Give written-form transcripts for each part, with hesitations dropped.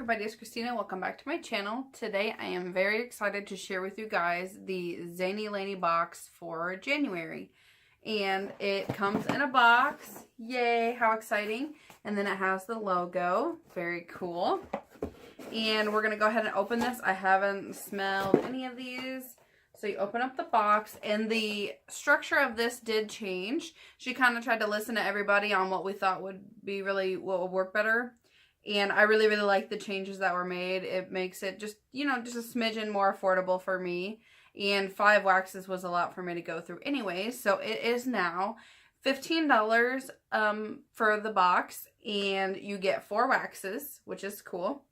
everybody, it's Christina. Welcome back to my channel. Today I am very excited to share with you guys the Zainey Laney box for January. And it comes in a box. Yay, how exciting. And then it has the logo. Very cool. And we're going to go ahead and open this. I haven't smelled any of these. So you open up the box, and the structure of this did change. She kind of tried to listen to everybody on what we thought would be what would work better. And I really like the changes that were made. It makes it just, just a smidgen more affordable for me. And 5 waxes was a lot for me to go through anyway. So it is now $15 for the box. And you get 4 waxes, which is cool.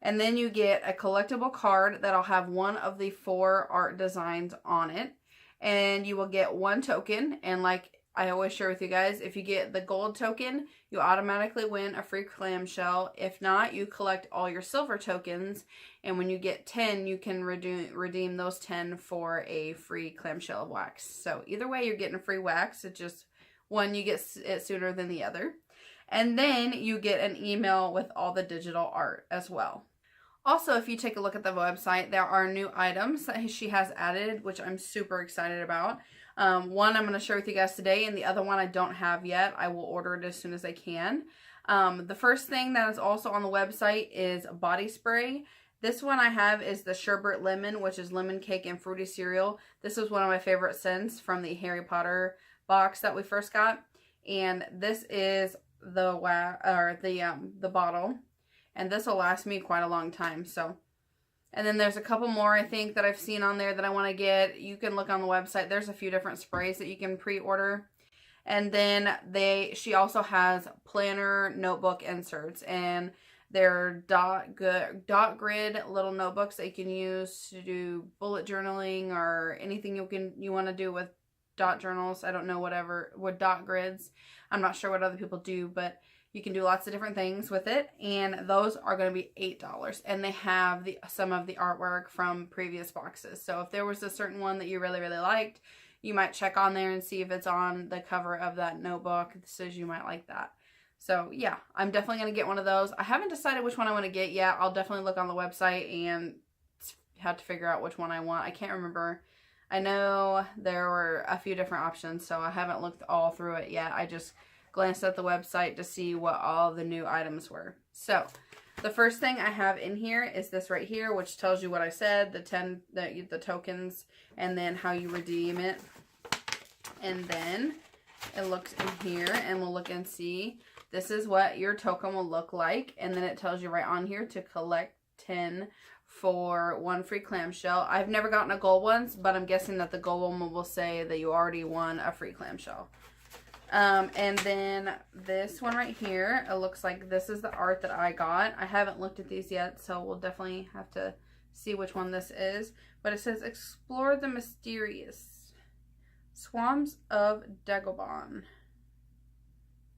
And then you get a collectible card that'll have one of the 4 art designs on it. And you will get 1 token. And like I always share with you guys, if you get the gold token, you automatically win a free clamshell. If not, you collect all your silver tokens. And when you get 10, you can redeem those 10 for a free clamshell of wax. So either way, you're getting a free wax. It's just one, you get it sooner than the other. And then you get an email with all the digital art as well. Also, if you take a look at the website, there are new items that she has added, which I'm super excited about. One I'm going to share with you guys today, and the other one I don't have yet. I will order it as soon as I can. The first thing that is also on the website is body spray. This one I have is the Sherbet Lemon, which is lemon cake and fruity cereal. This is one of my favorite scents from the Harry Potter box that we first got. And this is the bottle. And this will last me quite a long time. And then there's a couple more I think that I've seen on there that I want to get. You can look on the website. There's a few different sprays that you can pre-order. And then she also has planner notebook inserts, and they're dot grid little notebooks that you can use to do bullet journaling or anything you want to do with dot journals. I don't know what dot grids. I'm not sure what other people do, but you can do lots of different things with it, and those are going to be $8. And they have some of the artwork from previous boxes. So if there was a certain one that you really liked, you might check on there and see if it's on the cover of that notebook. It says you might like that. So yeah, I'm definitely going to get one of those. I haven't decided which one I want to get yet. I'll definitely look on the website and have to figure out which one I want. I can't remember. I know there were a few different options, so I haven't looked all through it yet. I just glanced at the website to see what all the new items were. So the first thing I have in here is this right here, which tells you what I said, the tokens, and then how you redeem it. And then it looks in here, and we'll look and see. This is what your token will look like, and then it tells you right on here to collect 10 for 1 free clamshell. I've never gotten a gold one, but I'm guessing that the gold one will say that you already won a free clamshell. And then this one right here, it looks like this is the art that I got. I haven't looked at these yet, so we'll definitely have to see which one this is. But it says, explore the mysterious swamps of Dagobah.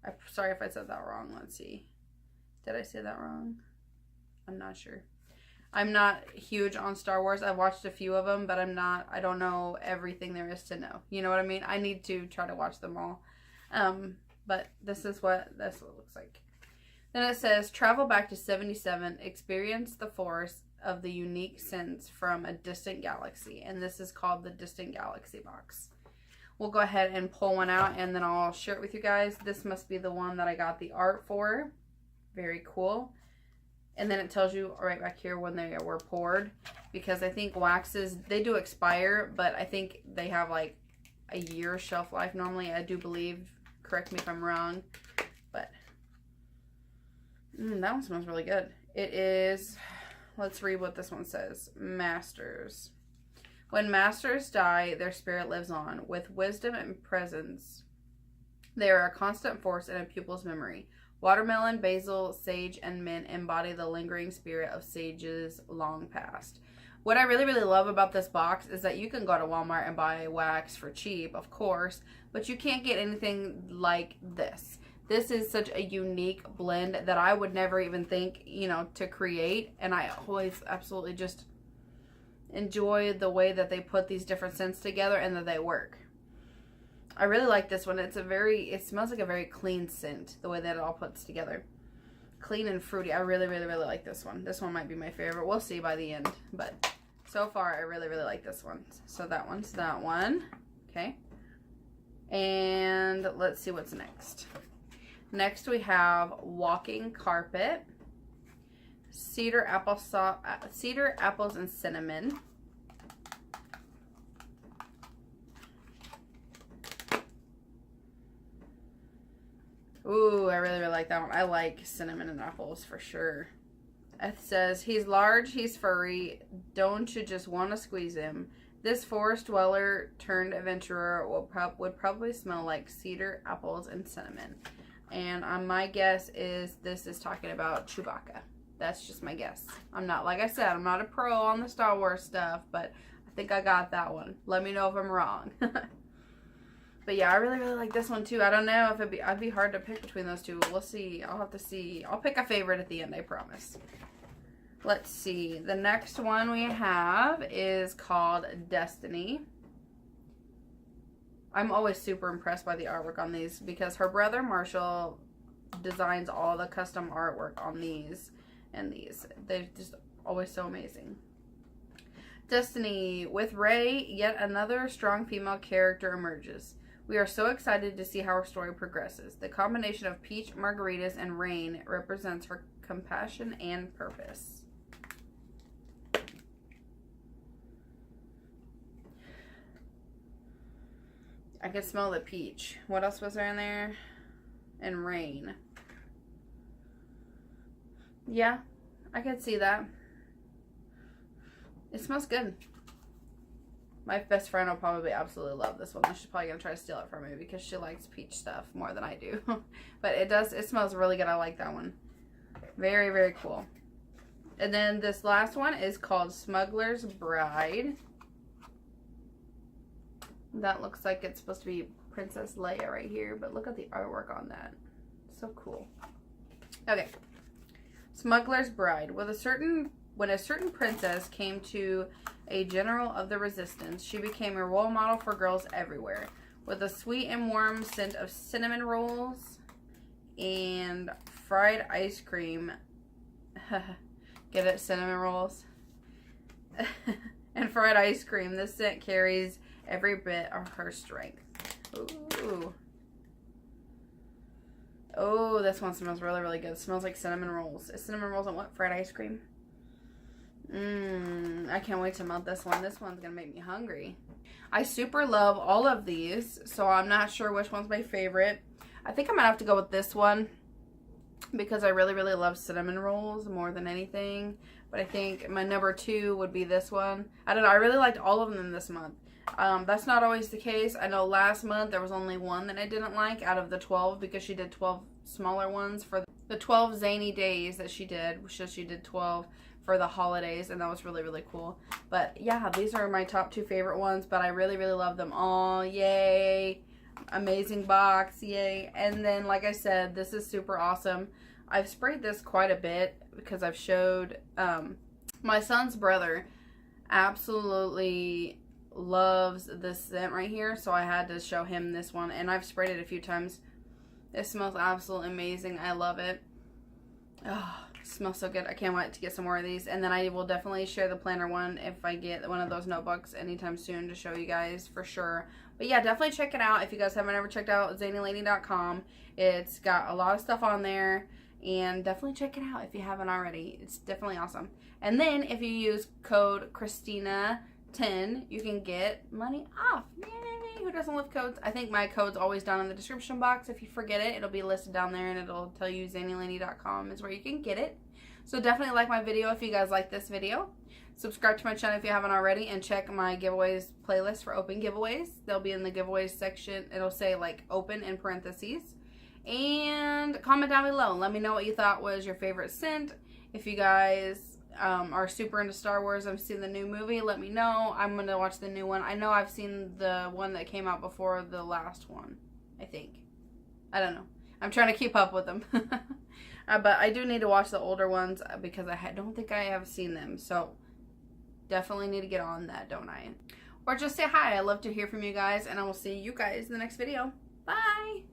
I'm sorry if I said that wrong. Let's see. Did I say that wrong? I'm not sure. I'm not huge on Star Wars. I've watched a few of them, but I don't know everything there is to know. You know what I mean? I need to try to watch them all. But this is what this looks like. Then it says, travel back to 77, experience the force of the unique scents from a distant galaxy. And this is called the Distant Galaxy box. We'll go ahead and pull one out, and then I'll share it with you guys. This must be the one that I got the art for. Very cool. And then it tells you right back here when they were poured, because I think waxes, they do expire, but I think they have like a year shelf life normally, I do believe. Correct me if I'm wrong, but that one smells really good. It is, let's read what this one says. Masters. When masters die, their spirit lives on. With wisdom and presence, they are a constant force in a pupil's memory. Watermelon, basil, sage, and mint embody the lingering spirit of sages long past. What I really love about this box is that you can go to Walmart and buy wax for cheap, of course, but you can't get anything like this. This is such a unique blend that I would never even think, to create, and I always absolutely just enjoy the way that they put these different scents together and that they work. I really like this one. It smells like a very clean scent, the way that it all puts together. clean and fruity. I really, really, really like this one. This one might be my favorite. We'll see by the end. But so far, I really, really like this one. So that one's that one. Okay. And let's see what's next. Next we have walking carpet. Cedar apples and cinnamon. Ooh, I really, really like that one. I like cinnamon and apples for sure. It says, he's large, he's furry. Don't you just want to squeeze him? This forest dweller turned adventurer would probably smell like cedar, apples, and cinnamon. And my guess is this is talking about Chewbacca. That's just my guess. I'm not, like I said, I'm not a pro on the Star Wars stuff, but I think I got that one. Let me know if I'm wrong. But yeah, I really, really like this one too. I don't know if I'd be hard to pick between those two. We'll see. I'll have to see. I'll pick a favorite at the end, I promise. Let's see. The next one we have is called Destiny. I'm always super impressed by the artwork on these because her brother Marshall designs all the custom artwork on these and these. They're just always so amazing. Destiny. With Rey, yet another strong female character emerges. We are so excited to see how her story progresses. The combination of peach, margaritas, and rain represents her compassion and purpose. I can smell the peach. What else was there in there? And rain. Yeah, I could see that. It smells good. My best friend will probably absolutely love this one. She's probably going to try to steal it from me because she likes peach stuff more than I do. But it smells really good. I like that one. Very, very cool. And then this last one is called Smuggler's Bride. That looks like it's supposed to be Princess Leia right here. But look at the artwork on that. So cool. Okay. Smuggler's Bride. When a certain princess came to a general of the resistance, she became a role model for girls everywhere. With a sweet and warm scent of cinnamon rolls and fried ice cream. Get it? Cinnamon rolls. And fried ice cream. This scent carries every bit of her strength. Ooh. Oh, this one smells really, really good. It smells like cinnamon rolls. Is cinnamon rolls and what? Fried ice cream? I can't wait to melt this one. This one's going to make me hungry. I super love all of these, so I'm not sure which one's my favorite. I think I'm going to have to go with this one because I really, really love cinnamon rolls more than anything. But I think my number 2 would be this one. I don't know. I really liked all of them this month. That's not always the case. I know last month there was only one that I didn't like out of the 12 because she did 12 smaller ones for the 12 zany days that she did. So she did 12 for the holidays, and that was really, really cool. But yeah, these are my top 2 favorite ones, but I really, really love them all. Yay. Amazing box. Yay. And then, like I said, this is super awesome. I've sprayed this quite a bit because I've showed my son's brother absolutely loves this scent right here, so I had to show him this one, and I've sprayed it a few times. It smells absolutely amazing. I love it. Oh, it smells so good. I can't wait to get some more of these, and then I will definitely share the planner one if I get one of those notebooks anytime soon to show you guys for sure. But yeah, definitely check it out if you guys haven't ever checked out ZaineyLaney.com. It's got a lot of stuff on there, and definitely check it out if you haven't already. It's definitely awesome. And then if you use code Christina10, you can get money off. Yay! Who doesn't love codes? I think my code's always down in the description box. If you forget it, it'll be listed down there, and it'll tell you ZaineyLaney.com is where you can get it. So definitely like my video if you guys like this video. Subscribe to my channel if you haven't already, and check my giveaways playlist for open giveaways. They'll be in the giveaways section. It'll say like open in parentheses. And comment down below. Let me know what you thought was your favorite scent. If you guys are super into Star Wars, I've seen the new movie, let me know. I'm going to watch the new one. I know I've seen the one that came out before the last one, I think. I don't know. I'm trying to keep up with them. But I do need to watch the older ones because I don't think I have seen them. So definitely need to get on that, don't I? Or just say hi. I love to hear from you guys, and I will see you guys in the next video. Bye!